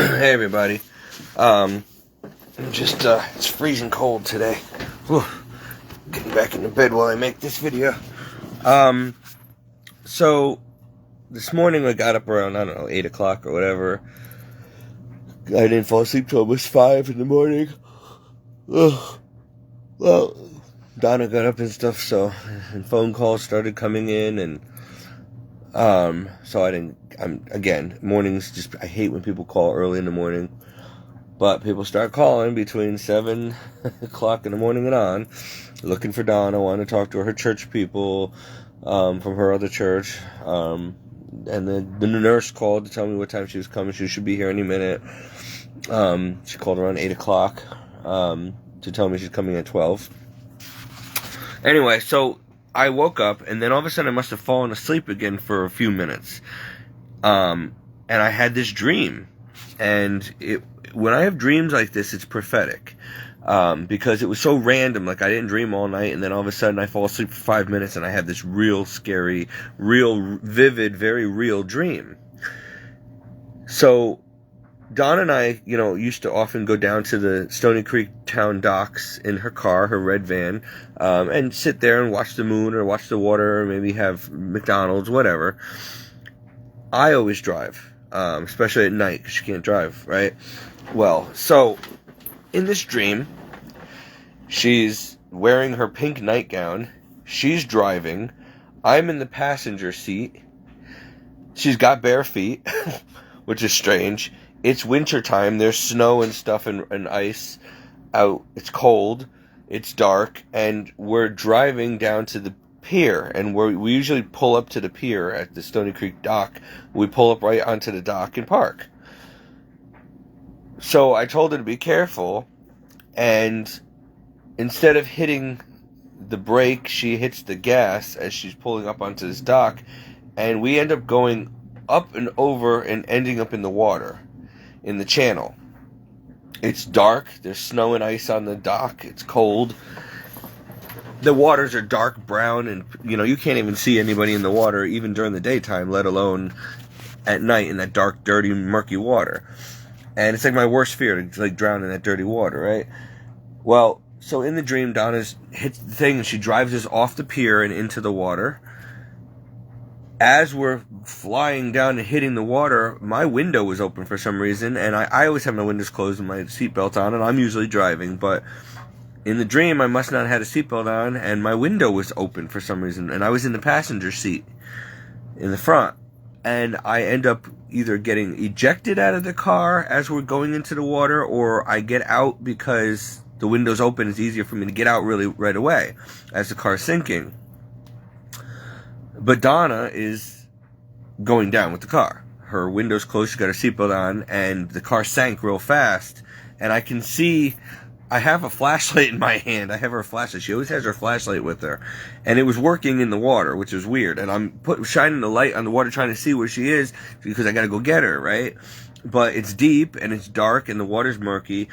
Hey everybody. It's freezing cold today. Whew. Getting back into bed while I make this video. So this morning I got up around, 8 o'clock or whatever. I didn't fall asleep till almost 5 in the morning. Ugh. Well, Donna got up and stuff, and phone calls started coming in, and so mornings I hate when people call early in the morning, but people start calling between 7 o'clock in the morning and on, looking for Donna, wanting to talk to her church people, from her other church, and the nurse called to tell me what time she was coming. She should be here any minute. She called around 8 o'clock, to tell me she's coming at 12. Anyway, so I woke up, and then all of a sudden I must have fallen asleep again for a few minutes. And I had this dream. And when I have dreams like this, it's prophetic. Because it was so random, like I didn't dream all night, and then all of a sudden I fall asleep for 5 minutes, and I have this real scary, real vivid, very real dream. So Dawn and I, used to often go down to the Stony Creek town docks in her car, her red van, and sit there and watch the moon or watch the water or maybe have McDonald's, whatever. I always drive, especially at night because she can't drive, right? Well, so in this dream, she's wearing her pink nightgown. She's driving. I'm in the passenger seat. She's got bare feet, which is strange. It's winter time. There's snow and stuff and ice out. It's cold. It's dark. And we're driving down to the pier. And we usually pull up to the pier at the Stony Creek dock. We pull up right onto the dock and park. So I told her to be careful. And instead of hitting the brake, she hits the gas as she's pulling up onto this dock. And we end up going up and over and ending up in the water. In the channel. It's dark. There's snow and ice on the dock. It's cold. The waters are dark brown, and you can't even see anybody in the water even during the daytime, let alone at night in that dark, dirty, murky water. And it's like my worst fear to drown in that dirty water, right? Well, so in the dream, Donna's hits the thing and she drives us off the pier and into the water. As we're flying down and hitting the water, my window was open for some reason, and I always have my windows closed and my seatbelt on, and I'm usually driving, but in the dream, I must not have had a seatbelt on, and my window was open for some reason, and I was in the passenger seat in the front, and I end up either getting ejected out of the car as we're going into the water, or I get out because the window's open. It's easier for me to get out really right away as the car's sinking. But Donna is going down with the car. Her window's closed, she's got her seatbelt on, and the car sank real fast. And I can see, I have a flashlight in my hand. I have her flashlight. She always has her flashlight with her. And it was working in the water, which is weird. And I'm shining the light on the water trying to see where she is, because I gotta go get her, right? But it's deep, and it's dark, and the water's murky.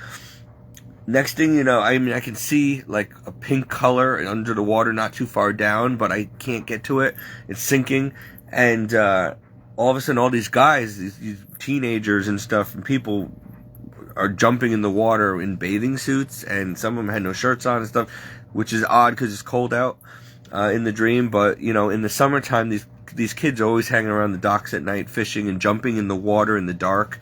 Next thing you know, I can see like a pink color under the water, not too far down, but I can't get to it. It's sinking, and all of a sudden, all these guys, these teenagers and stuff, and people are jumping in the water in bathing suits, and some of them had no shirts on and stuff, which is odd because it's cold out in the dream. But in the summertime, these kids are always hanging around the docks at night, fishing and jumping in the water in the dark.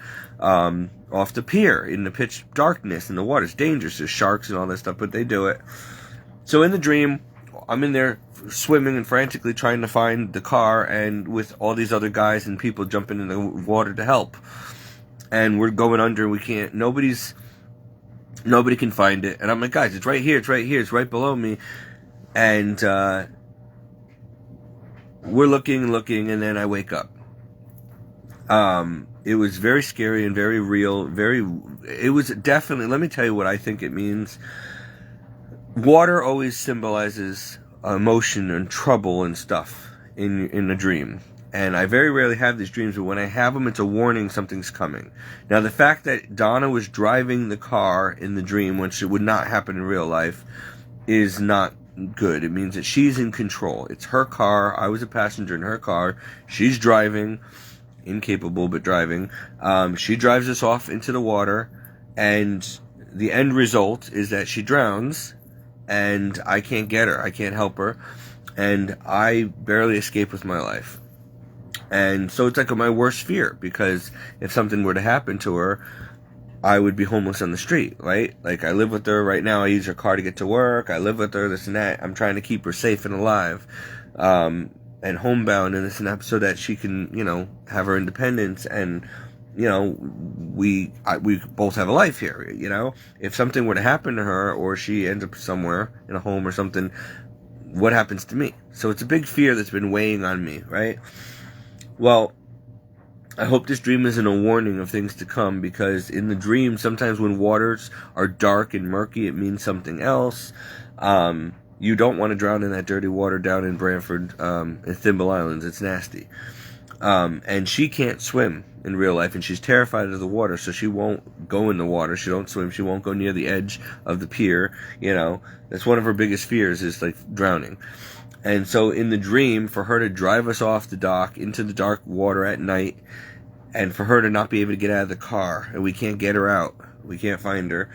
Off the pier in the pitch darkness, and the water's dangerous. There's sharks and all that stuff, but they do it. So in the dream, I'm in there swimming and frantically trying to find the car, and with all these other guys and people jumping in the water to help. And we're going under, we can't, nobody can find it. And I'm like, guys, it's right here, it's right below me. And we're looking, and then I wake up. It was very scary and very real. It was definitely, let me tell you what I think it means. Water always symbolizes emotion and trouble and stuff in a dream. And I very rarely have these dreams, but when I have them, it's a warning something's coming. Now, the fact that Donna was driving the car in the dream, which would not happen in real life, is not good. It means that she's in control. It's her car. I was a passenger in her car. She's driving. incapable but driving. She drives us off into the water, and the end result is that she drowns, and I can't get her. I can't help her, and I barely escape with my life. And so it's like my worst fear, because if something were to happen to her, I would be homeless on the street, right? Like, I live with her right now. I use her car to get to work. I live with her, this and that. I'm trying to keep her safe and alive, and homebound and this and that, so that she can, have her independence, and, we both have a life here, If something were to happen to her, or she ends up somewhere in a home or something, what happens to me? So it's a big fear that's been weighing on me, right? Well, I hope this dream isn't a warning of things to come, because in the dream, sometimes when waters are dark and murky, it means something else. You don't want to drown in that dirty water down in Brantford, in Thimble Islands. It's nasty. And she can't swim in real life, and she's terrified of the water, so she won't go in the water. She don't swim. She won't go near the edge of the pier. That's one of her biggest fears, is like drowning. And so in the dream, for her to drive us off the dock into the dark water at night, and for her to not be able to get out of the car, and we can't get her out, we can't find her,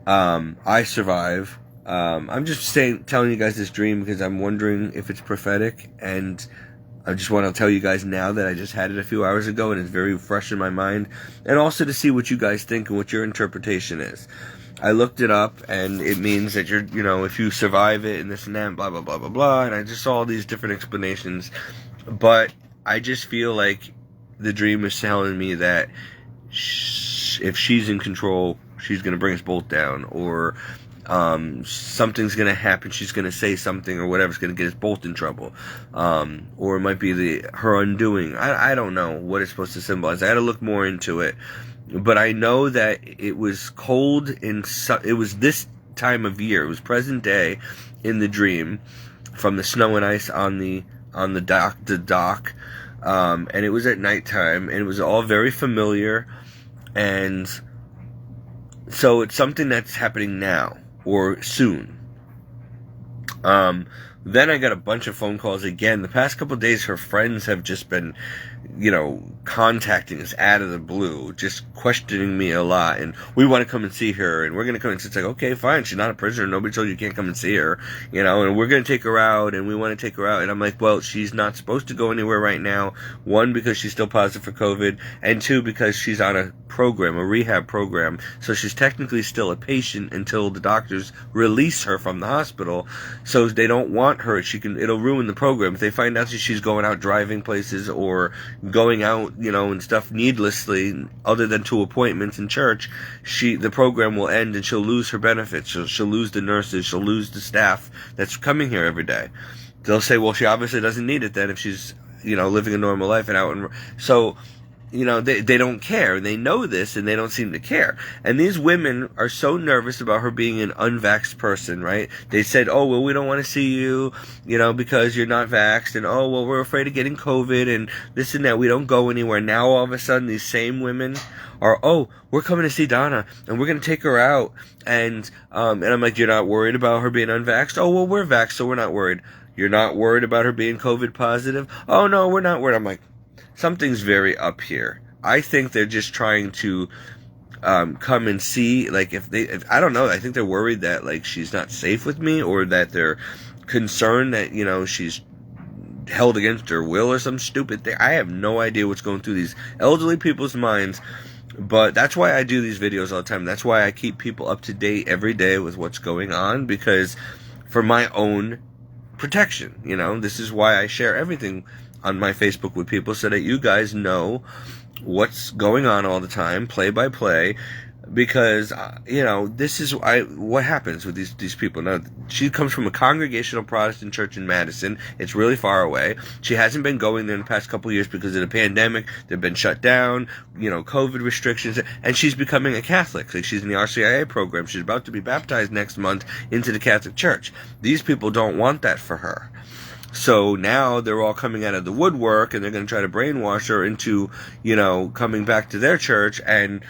I survive. I'm just telling you guys this dream because I'm wondering if it's prophetic, and I just want to tell you guys now that I just had it a few hours ago, and it's very fresh in my mind, and also to see what you guys think and what your interpretation is. I looked it up, and it means that you're, if you survive it and this and that, and blah, blah, blah, blah, blah, and I just saw all these different explanations, but I just feel like the dream is telling me that if she's in control, she's going to bring us both down, or something's going to happen, she's going to say something or whatever's going to get us both in trouble, or it might be her undoing. I don't know what it's supposed to symbolize. I had to look more into it. But I know that it was cold it was this time of year. It was present day in the dream, from the snow and ice on the dock, and it was at nighttime, and it was all very familiar, and so it's something that's happening now or soon. Then I got a bunch of phone calls again. The past couple of days, her friends have just been, contacting us out of the blue, just questioning me a lot. And we want to come and see her, and we're going to come and it's like, okay, fine. She's not a prisoner. Nobody told you can't come and see her, and we're going to take her out, and we want to take her out. And I'm like, well, she's not supposed to go anywhere right now. One, because she's still positive for COVID, and two, because she's on a rehab program. So she's technically still a patient until the doctors release her from the hospital. So they don't want her. It'll ruin the program. If they find out that she's going out driving places or going out, and stuff needlessly, other than to appointments in church, the program will end, and she'll lose her benefits. She'll lose the nurses. She'll lose the staff that's coming here every day. They'll say, well, she obviously doesn't need it then if she's, living a normal life and out. So, they don't care, and they know this, and they don't seem to care. And these women are so nervous about her being an unvaxxed person, right? They said, oh, well, we don't want to see you, because you're not vaxxed, and oh, well, we're afraid of getting COVID, and this and that. We don't go anywhere. Now, all of a sudden, these same women are, oh, we're coming to see Donna, and we're going to take her out. And I'm like, you're not worried about her being unvaxxed? Oh, well, we're vaxxed, so we're not worried. You're not worried about her being COVID positive? Oh, no, we're not worried. I'm like, something's very up here. I think they're just trying to come and see, like, if I don't know, I think they're worried that, like, she's not safe with me, or that they're concerned that, she's held against her will or some stupid thing. I have no idea what's going through these elderly people's minds, but that's why I do these videos all the time. That's why I keep people up to date every day with what's going on, because for my own protection, this is why I share everything on my Facebook with people, so that you guys know what's going on all the time, play by play, because, this is what happens with these people. Now, she comes from a Congregational Protestant church in Madison. It's really far away. She hasn't been going there in the past couple of years because of the pandemic. They've been shut down, COVID restrictions, and she's becoming a Catholic. Like, she's in the RCIA program. She's about to be baptized next month into the Catholic Church. These people don't want that for her. So now they're all coming out of the woodwork, and they're going to try to brainwash her into, coming back to their church. And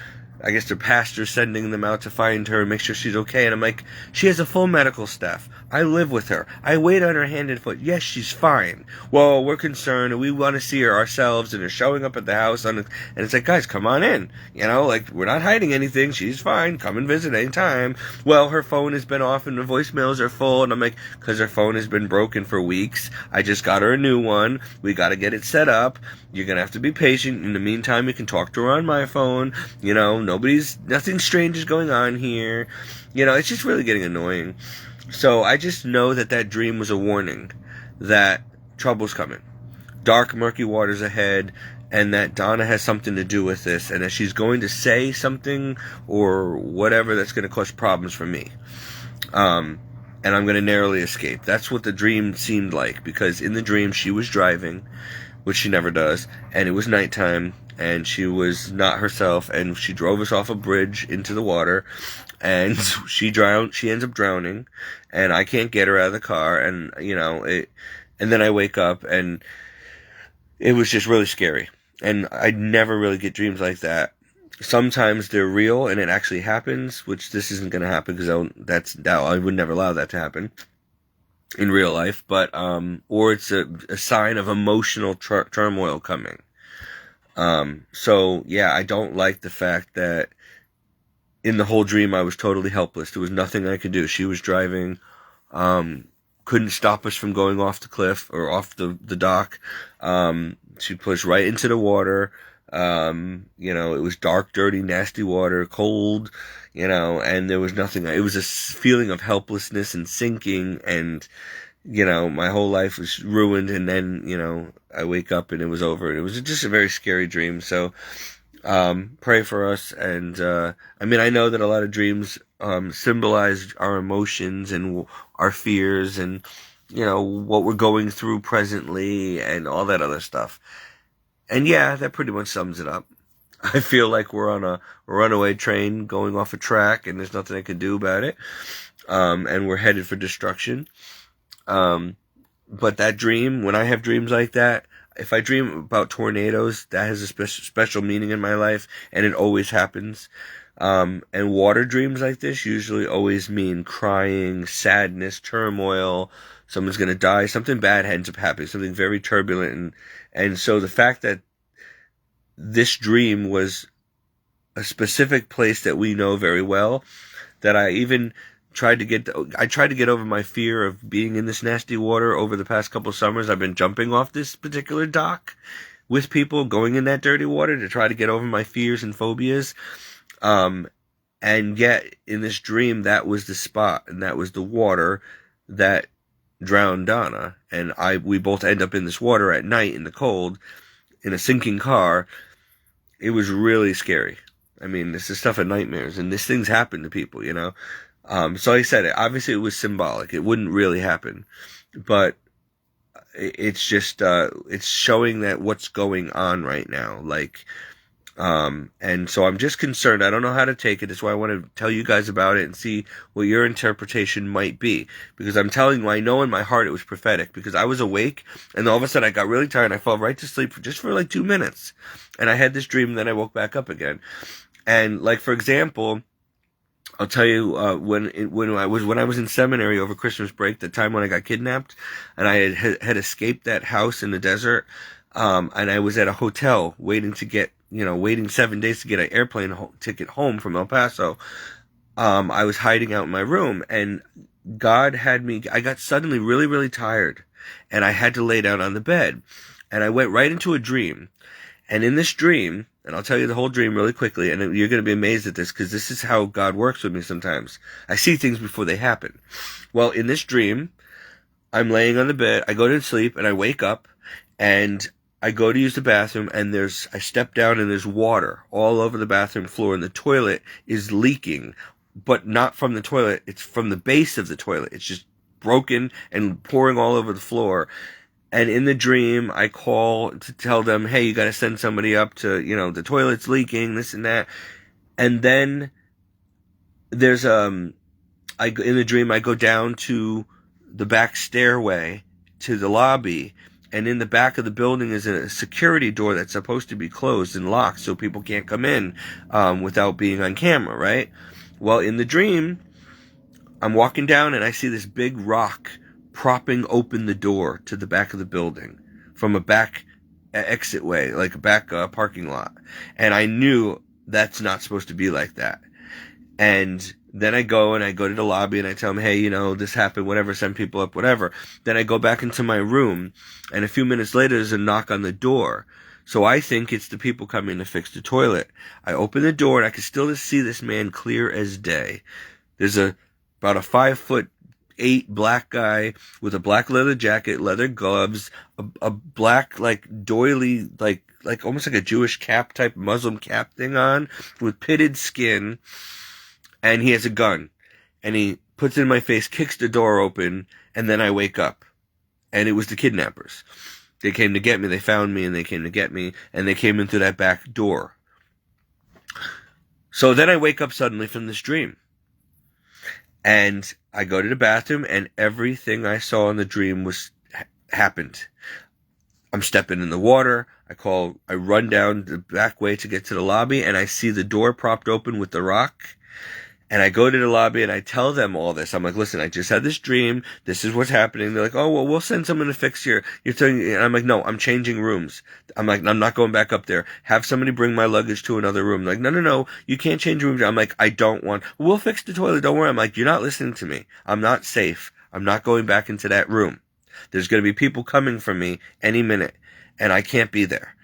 I guess their pastor's sending them out to find her and make sure she's okay. And I'm like, she has a full medical staff. I live with her. I wait on her hand and foot. Yes, she's fine. Well, we're concerned and we want to see her ourselves, and they're showing up at the house. And it's like, guys, come on in. Like, we're not hiding anything. She's fine. Come and visit anytime. Well, her phone has been off and the voicemails are full. And I'm like, because her phone has been broken for weeks. I just got her a new one. We got to get it set up. You're going to have to be patient. In the meantime, you can talk to her on my phone. Nothing strange is going on here. It's just really getting annoying. So I just know that dream was a warning that trouble's coming. Dark, murky waters ahead, and that Donna has something to do with this, and that she's going to say something or whatever that's going to cause problems for me. And I'm going to narrowly escape. That's what the dream seemed like, because in the dream she was driving, which she never does, and it was nighttime, and she was not herself, and she drove us off a bridge into the water, and she ends up drowning, and I can't get her out of the car, and, and then I wake up, and it was just really scary, and I never really get dreams like that. Sometimes they're real, and it actually happens, which this isn't going to happen, because I would never allow that to happen in real life, but, or it's a sign of emotional turmoil coming. So yeah, I don't like the fact that in the whole dream I was totally helpless. There was nothing I could do. She was driving, couldn't stop us from going off the cliff or off the dock. She pushed right into the water. It was dark, dirty, nasty water, cold, and there was nothing. It was a feeling of helplessness and sinking, and, my whole life was ruined, and then, I wake up and it was over. It was just a very scary dream. So, pray for us. And, I know that a lot of dreams, symbolize our emotions and our fears and, what we're going through presently and all that other stuff. And yeah, that pretty much sums it up. I feel like we're on a runaway train going off a track and there's nothing I can do about it. And we're headed for destruction. But that dream, when I have dreams like that, if I dream about tornadoes, that has a special meaning in my life, and it always happens. And water dreams like this usually always mean crying, sadness, turmoil, someone's gonna die, something bad ends up happening, something very turbulent, and so the fact that this dream was a specific place that we know very well, that I tried to get over my fear of being in this nasty water over the past couple summers. I've been jumping off this particular dock with people, going in that dirty water to try to get over my fears and phobias. And yet in this dream, that was the spot, and that was the water that drowned Donna. And we both end up in this water at night in the cold, in a sinking car. It was really scary. This is stuff of nightmares, and these things happen to people, So like I said, obviously it was symbolic. It wouldn't really happen, but it's just, it's showing that what's going on right now. And so I'm just concerned. I don't know how to take it. That's why I want to tell you guys about it and see what your interpretation might be. Because I'm telling you, I know in my heart it was prophetic, because I was awake and all of a sudden I got really tired and I fell right to sleep for like 2 minutes. And I had this dream and then I woke back up again. And for example, I'll tell you, when I was in seminary over Christmas break, the time when I got kidnapped and I had escaped that house in the desert, and I was at a hotel waiting 7 days to get an airplane ticket home from El Paso. I was hiding out in my room, and God had me, I got suddenly really, really tired, and I had to lay down on the bed, and I went right into a dream. And in this dream, and I'll tell you the whole dream really quickly, and you're going to be amazed at this, because this is how God works with me sometimes. I see things before they happen. Well, in this dream, I'm laying on the bed, I go to sleep, and I wake up, and I go to use the bathroom, and I step down, and there's water all over the bathroom floor, and the toilet is leaking, but not from the toilet, it's from the base of the toilet. It's just broken and pouring all over the floor. And in the dream, I call to tell them, hey, you gotta send somebody up to, the toilet's leaking, this and that. And then there's, in the dream, I go down to the back stairway to the lobby, and in the back of the building is a security door that's supposed to be closed and locked so people can't come in without being on camera, right? Well, in the dream, I'm walking down and I see this big rock propping open the door to the back of the building from a back exit way, like a back parking lot. And I knew that's not supposed to be like that. And then I go to the lobby and I tell them, hey, you know, this happened, whatever, send people up, whatever. Then I go back into my room, and a few minutes later there's a knock on the door. So I think it's the people coming to fix the toilet. I open the door and I can still see this man clear as day. There's about a 5'8" black guy with a black leather jacket, leather gloves, a black, like, doily, like almost like a Jewish cap type Muslim cap thing on, with pitted skin. And he has a gun, and he puts it in my face, kicks the door open, and then I wake up. And it was the kidnappers. They came to get me, they found me, and they came to get me, and they came in through that back door. So then I wake up suddenly from this dream. And I go to the bathroom, and everything I saw in the dream happened. I'm stepping in the water, I run down the back way to get to the lobby, and I see the door propped open with the rock. And I go to the lobby and I tell them all this. I'm like, listen, I just had this dream. This is what's happening. They're like, oh, well, we'll send someone to fix you're telling, and I'm like, no, I'm changing rooms. I'm like, I'm not going back up there. Have somebody bring my luggage to another room. They're like, no, you can't change rooms. I'm like, I don't want, we'll fix the toilet. Don't worry. I'm like, you're not listening to me. I'm not safe. I'm not going back into that room. There's going to be people coming for me any minute and I can't be there.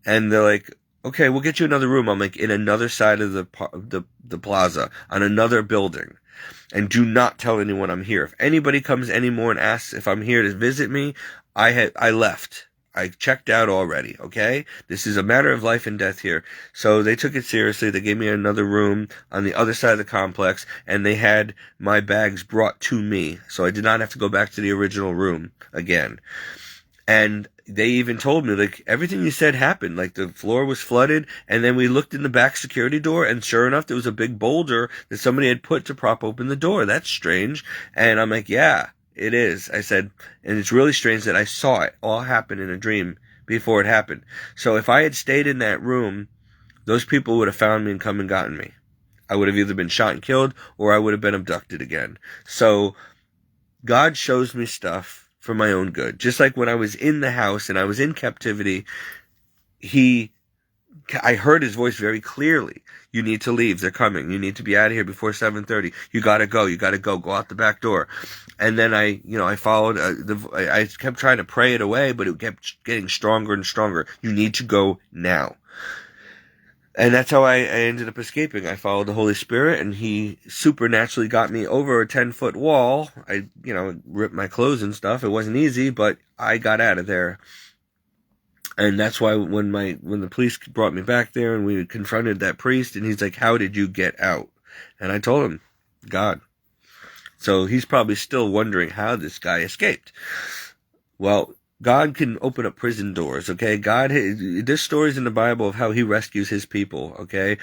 And they're like, okay, we'll get you another room. I'm like, in another side of the plaza, on another building. And do not tell anyone I'm here. If anybody comes anymore and asks if I'm here to visit me, I left. I checked out already, okay? This is a matter of life and death here. So they took it seriously. They gave me another room on the other side of the complex, and they had my bags brought to me. So I did not have to go back to the original room again. And they even told me, like, everything you said happened. Like, the floor was flooded, and then we looked in the back security door, and sure enough, there was a big boulder that somebody had put to prop open the door. That's strange. And I'm like, yeah, it is. I said, and it's really strange that I saw it all happen in a dream before it happened. So if I had stayed in that room, those people would have found me and come and gotten me. I would have either been shot and killed, or I would have been abducted again. So God shows me stuff for my own good. Just like when I was in the house and I was in captivity, I heard his voice very clearly. You need to leave. They're coming. You need to be out of here before 7:30. You gotta go. Go out the back door. And then I followed, I kept trying to pray it away, but it kept getting stronger and stronger. You need to go now. And that's how I ended up escaping. I followed the Holy Spirit, and he supernaturally got me over a 10-foot wall. I, ripped my clothes and stuff. It wasn't easy, but I got out of there. And that's why when the police brought me back there and we confronted that priest, and he's like, how did you get out? And I told him, God. So he's probably still wondering how this guy escaped. Well, God can open up prison doors, okay? There's stories in the Bible of how he rescues his people, okay?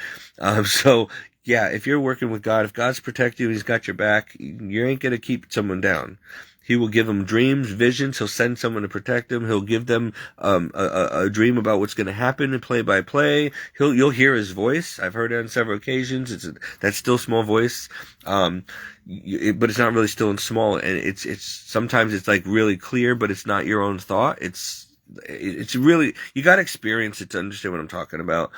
So, yeah, if you're working with God, if God's protecting you, he's got your back, you ain't gonna keep someone down. He will give them dreams, visions. He'll send someone to protect them. He'll give them a dream about what's going to happen and play by play. You'll hear his voice. I've heard it on several occasions. It's that still small voice, but it's not really still and small. And it's sometimes it's like really clear, but it's not your own thought. It's really, you got to experience it to understand what I'm talking about.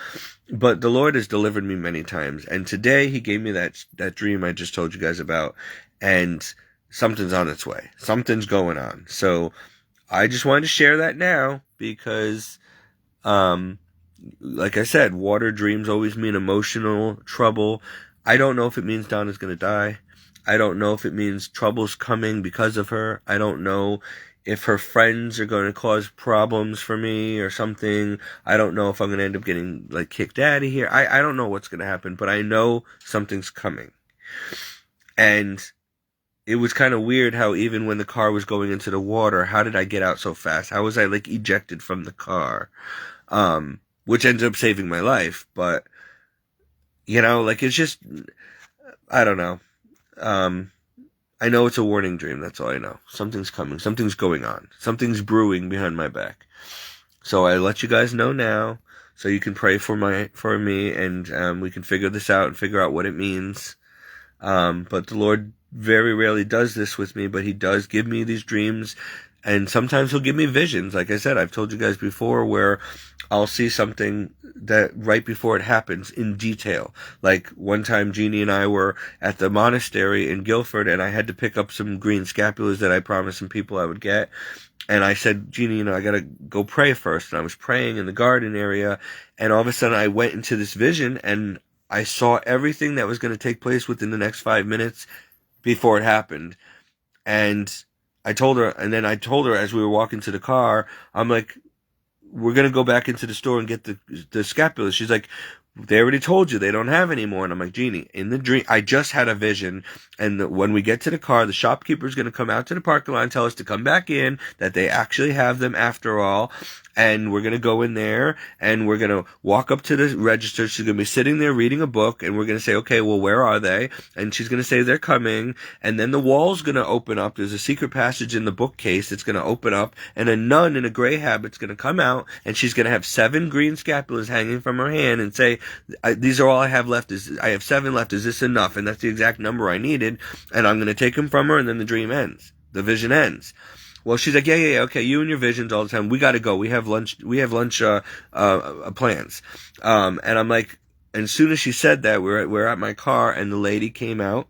But the Lord has delivered me many times, and today He gave me that dream I just told you guys about, and something's on its way. Something's going on. So I just wanted to share that now because, like I said, water dreams always mean emotional trouble. I don't know if it means Donna's going to die. I don't know if it means trouble's coming because of her. I don't know if her friends are going to cause problems for me or something. I don't know if I'm going to end up getting like kicked out of here. I don't know what's going to happen, but I know something's coming. And it was kind of weird how even when the car was going into the water, how did I get out so fast? How was I like ejected from the car? Which ended up saving my life. But, it's just, I don't know. I know it's a warning dream. That's all I know. Something's coming. Something's going on. Something's brewing behind my back. So I let you guys know now, so you can pray for me, and we can figure this out and figure out what it means. But the Lord very rarely does this with me, but He does give me these dreams, and sometimes He'll give me visions. Like I said, I've told you guys before, where I'll see something that right before it happens in detail. Like one time Jeannie and I were at the monastery in Guilford, and I had to pick up some green scapulars that I promised some people I would get. And I said, Jeannie, I gotta go pray first. And I was praying in the garden area, and all of a sudden I went into this vision, and I saw everything that was going to take place within the next 5 minutes before it happened. And I told her as we were walking to the car, I'm like, we're going to go back into the store and get the scapula. She's like, they already told you they don't have any more. And I'm like, Jeannie, in the dream, I just had a vision. And when we get to the car, the shopkeeper's going to come out to the parking lot and tell us to come back in, that they actually have them after all. And we're going to go in there, and we're going to walk up to the register. She's going to be sitting there reading a book, and we're going to say, okay, well, where are they? And she's going to say they're coming. And then the wall's going to open up. There's a secret passage in the bookcase that's going to open up, and a nun in a gray habit's going to come out, and she's going to have 7 green scapulas hanging from her hand and say, these are all I have left. I have 7 left. Is this enough? And that's the exact number I needed. And I'm going to take them from her, and then the dream ends. The vision ends. Well, she's like, yeah, okay, you and your visions all the time. We got to go. We have lunch plans. And I'm like, and as soon as she said that, we're at my car, and the lady came out,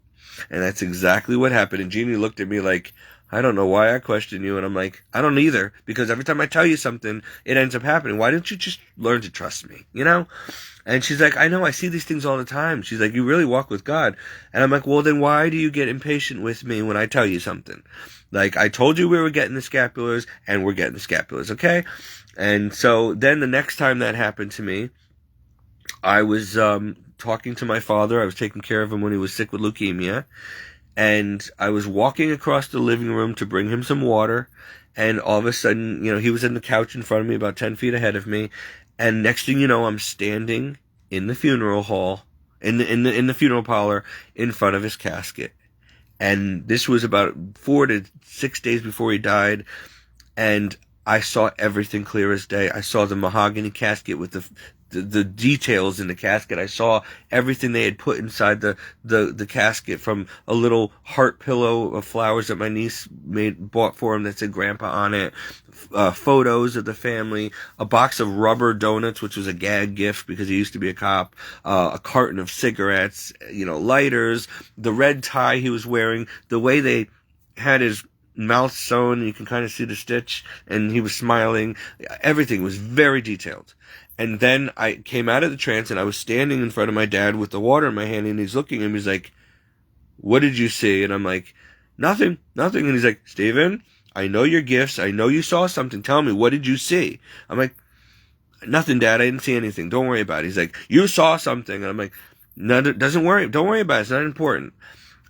and that's exactly what happened. And Jeannie looked at me like, I don't know why I question you. And I'm like, I don't either, because every time I tell you something, it ends up happening. Why don't you just learn to trust me, And she's like, I know, I see these things all the time. She's like, you really walk with God. And I'm like, well, then why do you get impatient with me when I tell you something? Like, I told you we were getting the scapulars, and we're getting the scapulars, okay? And so then the next time that happened to me, I was talking to my father. I was taking care of him when he was sick with leukemia. And I was walking across the living room to bring him some water. And all of a sudden, he was in the couch in front of me, about 10 feet ahead of me. And next thing you know, I'm standing in the funeral hall, in the funeral parlor, in front of his casket. And this was about 4 to 6 days before he died. And I saw everything clear as day. I saw the mahogany casket with the details in the casket. I saw everything they had put inside the casket, from a little heart pillow of flowers that my niece bought for him that said Grandpa on it, photos of the family, a box of rubber donuts, which was a gag gift because he used to be a cop, a carton of cigarettes, lighters, the red tie he was wearing, the way they had his mouth sewn, you can kind of see the stitch, and he was smiling. Everything was very detailed. And then I came out of the trance, and I was standing in front of my dad with the water in my hand, and he's looking at me, he's like, what did you see? And I'm like, nothing. And he's like, Stephen, I know your gifts. I know you saw something. Tell me, what did you see? I'm like, nothing, Dad. I didn't see anything. Don't worry about it. He's like, you saw something. And I'm like, no, don't worry about it. It's not important.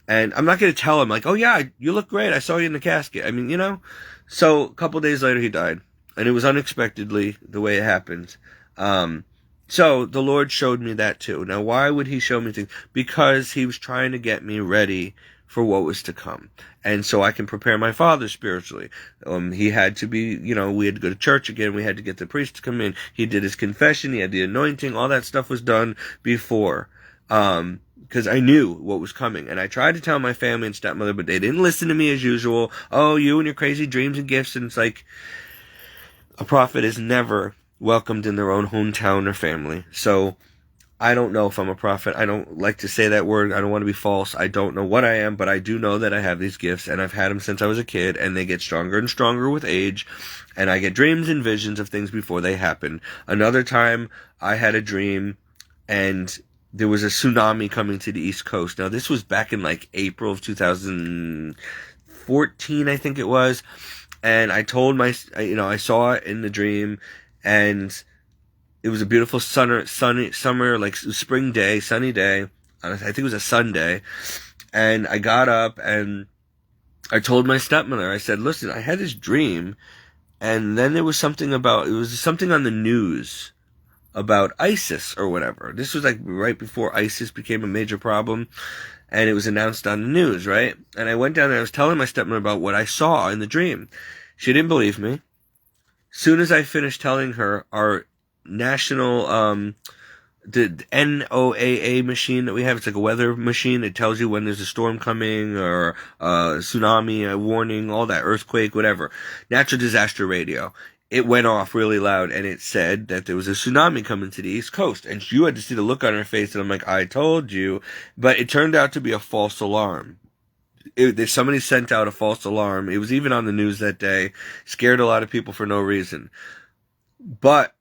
And I'm not going to tell him, like, oh yeah, you look great. I saw you in the casket. I mean, So a couple days later, he died. And it was unexpectedly the way it happened. So the Lord showed me that too. Now, why would he show me things? Because he was trying to get me ready for what was to come. And so I can prepare my father spiritually. He had to be, we had to go to church again. We had to get the priest to come in. He did his confession. He had the anointing. All that stuff was done before. Because I knew what was coming. And I tried to tell my family and stepmother, but they didn't listen to me as usual. Oh, you and your crazy dreams and gifts. And it's like, a prophet is never welcomed in their own hometown or family. So I don't know if I'm a prophet. I don't like to say that word. I don't want to be false. I don't know what I am, but I do know that I have these gifts, and I've had them since I was a kid, and they get stronger and stronger with age, and I get dreams and visions of things before they happen. Another time, I had a dream, and there was a tsunami coming to the East Coast. Now, this was back in like April of 2014, I think it was, and I told I saw it in the dream, and it was a beautiful summer, like spring day, sunny day. I think it was a Sunday. And I got up and I told my stepmother, I said, listen, I had this dream, and then there was something on the news about ISIS or whatever. This was like right before ISIS became a major problem, and it was announced on the news, right? And I went down there, I was telling my stepmother about what I saw in the dream. She didn't believe me. Soon as I finished telling her, our national, the NOAA machine that we have, it's like a weather machine. It tells you when there's a storm coming or a tsunami, a warning, all that, earthquake, whatever. Natural disaster radio. It went off really loud, and it said that there was a tsunami coming to the East Coast. And you had to see the look on her face, and I'm like, I told you. But it turned out to be a false alarm. Somebody sent out a false alarm. It was even on the news that day. Scared a lot of people for no reason. But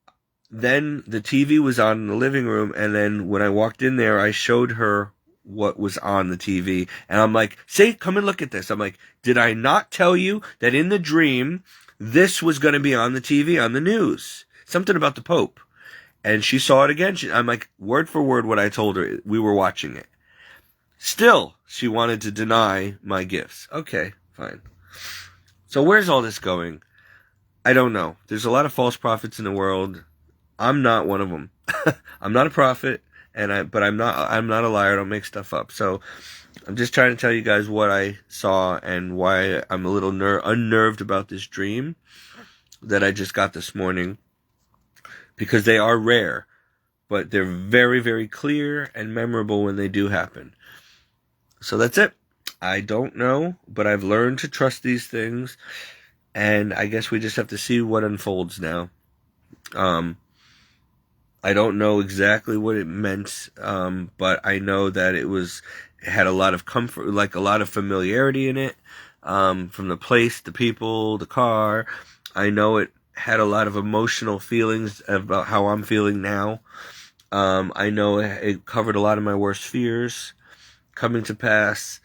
then the TV was on in the living room, and then when I walked in there, I showed her what was on the TV. And I'm like, see, come and look at this. I'm like, did I not tell you that in the dream, this was going to be on the TV, on the news? Something about the Pope. And she saw it again. I'm like, word for word what I told her. We were watching it. Still, she wanted to deny my gifts. Okay, fine. So where's all this going? I don't know. There's a lot of false prophets in the world. I'm not one of them. I'm not a prophet, but I'm not a liar. I don't make stuff up. So I'm just trying to tell you guys what I saw and why I'm a little unnerved about this dream that I just got this morning, because they are rare, but they're very, very clear and memorable when they do happen. So that's it. I don't know, but I've learned to trust these things, and I guess we just have to see what unfolds now. I don't know exactly what it meant, but I know that it had a lot of comfort, like a lot of familiarity in it, from the place, the people, the car. I know it had a lot of emotional feelings about how I'm feeling now. I know it covered a lot of my worst fears coming to pass.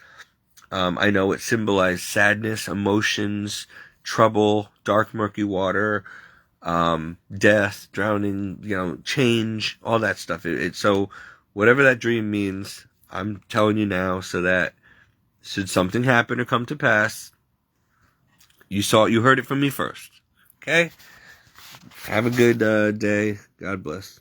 I know it symbolized sadness, emotions, trouble, dark, murky water, death, drowning, change, all that stuff. So whatever that dream means, I'm telling you now, so that should something happen or come to pass, you heard it from me first. Okay? Have a good day. God bless.